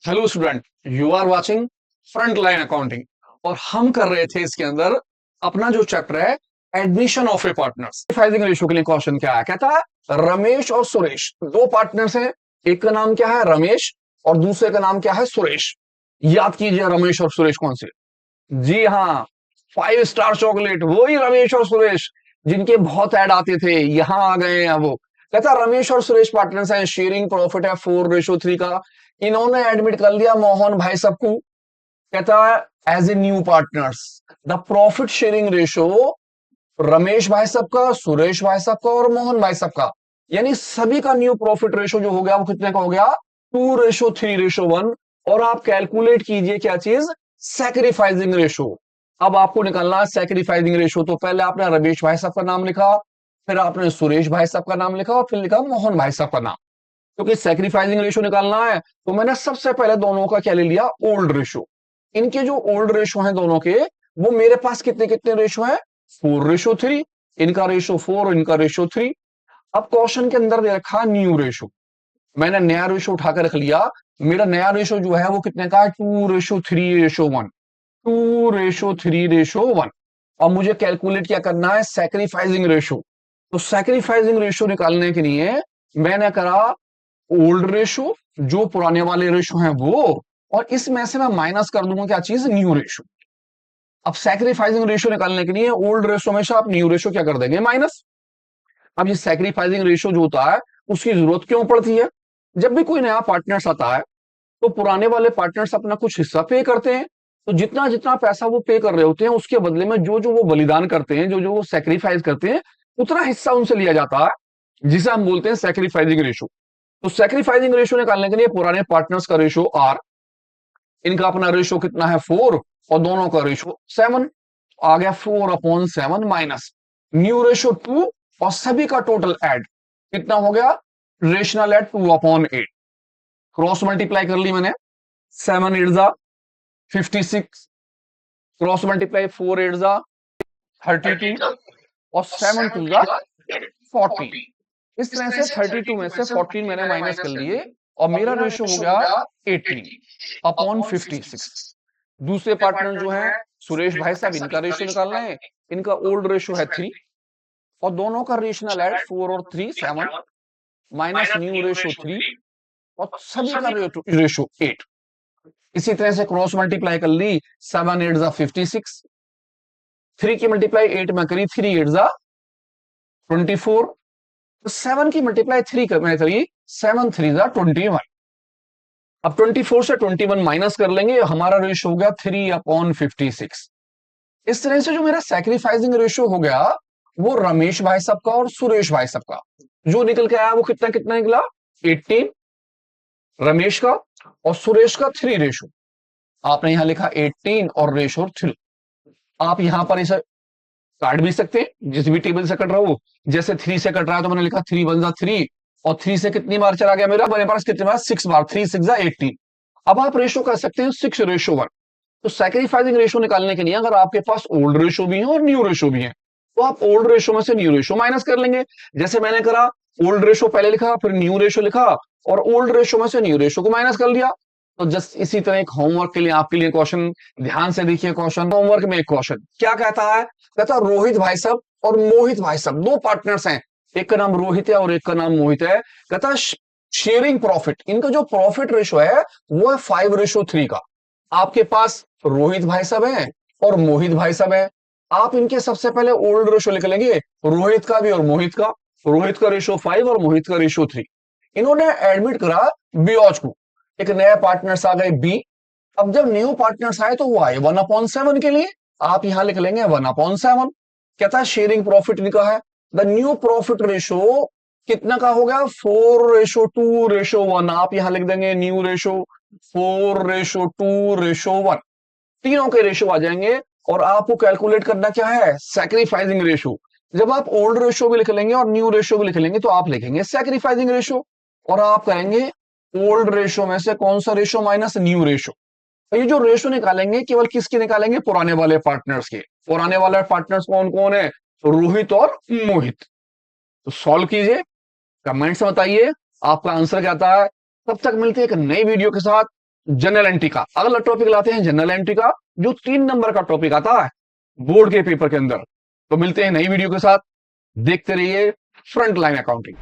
Hello student, you are watching front line accounting. और हम कर रहे थे इसके अंदर अपना जो चैप्टर है एडमिशन ऑफ ए पार्टनर्स। फाइजिंग रेशियो के लिए क्वेश्चन क्या है, कहता है रमेश और सुरेश दो पार्टनर्स हैं। एक का नाम क्या है रमेश और दूसरे का नाम क्या है सुरेश। याद कीजिए रमेश और सुरेश कौन से। जी हाँ, 5 स्टार चॉकलेट, वही रमेश और सुरेश जिनके बहुत ऐड आते थे, यहां आ गए हैं वो। कहता रमेश और सुरेश पार्टनर्स हैं, शेयरिंग प्रॉफिट है 4:3 का। इन्होंने एडमिट कर लिया मोहन भाई सबको, कहता है as a new partners. The profit sharing ratio Ramesh भाई साहब का, सुरेश भाई साहब का और मोहन भाई साहब का, यानी सभी का न्यू प्रॉफिट रेशो जो हो गया वो कितने का हो गया, 2:3:1। और आप कैलकुलेट कीजिए क्या चीज, सैक्रिफाइसिंग रेशो। अब आपको निकालना है सैक्रिफाइसिंग रेशो। तो पहले आपने रमेश भाई साहब का नाम लिखा, फिर आपने सुरेश भाई साहब का नाम लिखा और फिर लिखा मोहन भाई साहब का नाम। क्योंकि सैक्रिफाइसिंग रेशो निकालना है तो मैंने सबसे पहले दोनों का क्या ले लिया, ओल्ड रेशो। इनके जो ओल्ड रेशो हैं दोनों के, वो मेरे पास कितने कितने रेशो हैं, 4:3। इनका रेशो 4, इनका रेशो 3। अब क्वेश्चन के अंदर दे रखा न्यू रेशो, मैंने नया रेशो उठाकर रख लिया। मेरा नया रेशो जो है वो कितने का है, 2:3:1। 2:3:1। और मुझे कैलकुलेट क्या करना है, सैक्रिफाइसिंग रेशो। तो सैक्रिफाइसिंग रेशो निकालने के लिए मैंने करा ओल्ड रेशो, जो पुराने वाले रेशो हैं वो, और इसमें से मैं माइनस कर दूंगा क्या चीज, न्यू रेशो। अब सैक्रिफाइसिंग रेशो निकालने के लिए ओल्ड रेशो में से आप न्यू रेशो क्या कर देंगे, माइनस। अब ये सैक्रिफाइसिंग रेशो जो होता है उसकी जरूरत क्यों पड़ती है, जब भी कोई नया पार्टनर्स आता है तो पुराने वाले पार्टनर्स अपना कुछ हिस्सा पे करते हैं। तो जितना जितना पैसा वो पे कर रहे होते हैं उसके बदले में जो जो वो बलिदान करते हैं, जो जो वो सेक्रीफाइस करते हैं, उतना हिस्सा उनसे लिया जाता है, जिसे हम बोलते हैं सैक्रिफाइसिंग रेशो। तो सैक्रिफाइसिंग रेशो निकालने के लिए पुराने पार्टनर्स का रेशो आर, इनका अपना रेशो कितना है 4 और दोनों का रेशो 7। आ गया 4/7 माइनस न्यू रेशो 2 और सभी का टोटल ऐड कितना हो गया, रेशनल ऐड 2/8। क्रॉस मल्टीप्लाई कर ली मैंने, 7 8 जा 56, क्रॉस मल्टीप्लाई 4 8 जा 32 और 7 2 जा 40। इस तरह से 32 में से 14 मैंने माइनस कर लिए और मेरा रेशो हो गया 18/56। दूसरे पार्टनर जो है सुरेश भाई साहब, इनका रेशो निकालना है। इनका ओल्ड रेशो है 3 और दोनों का रेशनल ऐड 4 और 3 7 माइनस न्यू रेशो 3 और सभी का रेशो 8। इसी तरह से क्रॉस मल्टीप्लाई कर ली, 7 8 जा 56, 3 की मल्टीप्लाई 8 में करी, 3 8 जा 24। तो 7 की मल्टीप्लाई 3 में करी, 7 3 जा 21। अब 24 से 21 माइनस कर लेंगे, हमारा रेशो हो गया 3/56। इस तरह से जो मेरा सैक्रिफाइसिंग रेशो हो गया वो रमेश भाई साहब का और सुरेश भाई साहब का जो निकल के आया वो कितना कितना निकला, 18 रमेश का और सुरेश का 3 रेशो। आपने यहां लिखा 18 और रेशो 3। आप यहां पर इसे काट भी सकते हैं, जिस भी टेबल से कट रहा हो। जैसे 3 से कट रहा है तो मैंने लिखा 3 1 जा 3 और 3 से कितनी बार चला गया मेरा, मेरे पास कितनी बार, 6 बार, 3 6 जा 18। अब आप रेशो कर सकते हैं 6:1। तो सैक्रिफाइसिंग रेशो निकालने के लिए अगर आपके पास ओल्ड रेशो भी है और न्यू रेशो भी है तो आप ओल्ड रेशो में से न्यू रेशो माइनस कर लेंगे। जैसे मैंने करा, ओल्ड रेशो पहले लिखा, फिर न्यू रेशो लिखा और ओल्ड रेशो में से न्यू रेशो को माइनस कर लिया। तो जस्ट इसी तरह एक होमवर्क के लिए आपके लिए क्वेश्चन, ध्यान से देखिए क्वेश्चन। होमवर्क में एक क्वेश्चन क्या कहता है, कहता है रोहित भाई साहब और मोहित भाई साहब दो पार्टनर्स हैं, एक का नाम रोहित है और एक का नाम मोहित है। कहता है शेयरिंग प्रॉफिट, इनका जो प्रॉफिट रेशो है वो है 5:3 का। आपके पास रोहित भाई साहब हैं और मोहित भाई साहब हैं। आप इनके सबसे पहले ओल्ड रेशो लिख लेंगे, रोहित का भी और मोहित का। रोहित का रेशो 5 और मोहित का रेशो 3। इन्होंने एडमिट करा बियोज को, एक नया पार्टनर्स आ गए बी। अब जब न्यू पार्टनर्स आए तो वो आए 1/7 के लिए, आप यहां लिख लेंगे 1/7। कहता है शेयरिंग प्रॉफिट इनका है, द न्यू प्रॉफिट रेशो कितना का हो गया, 4:2:1। आप यहां लिख देंगे न्यू रेशो 4:2:1। तीनों के रेशो आ जाएंगे और आपको कैलकुलेट करना क्या है, सैक्रिफाइसिंग रेशो। जब आप ओल्ड रेशो भी लिख लेंगे और न्यू रेशो भी लिख लेंगे तो आप लिखेंगे सैक्रिफाइसिंग रेशो और आप करेंगे ओल्ड रेशो में से कौन सा रेशो माइनस न्यू रेशो। तो ये जो रेशो निकालेंगे केवल किसके निकालेंगे, पुराने वाले पार्टनर्स के। पुराने वाले पार्टनर्स कौन कौन है, तो रोहित और मोहित। तो सॉल्व कीजिए, कमेंट्स में बताइए आपका आंसर क्या आता है। तब तक मिलते हैं एक नई वीडियो के साथ। जनरल एंट्री का। अगला टॉपिक लाते हैं जनरल एंट्री का, जो 3 नंबर का टॉपिक आता है बोर्ड के पेपर के अंदर। तो मिलते हैं नई वीडियो के साथ, देखते रहिए फ्रंट लाइन अकाउंटिंग।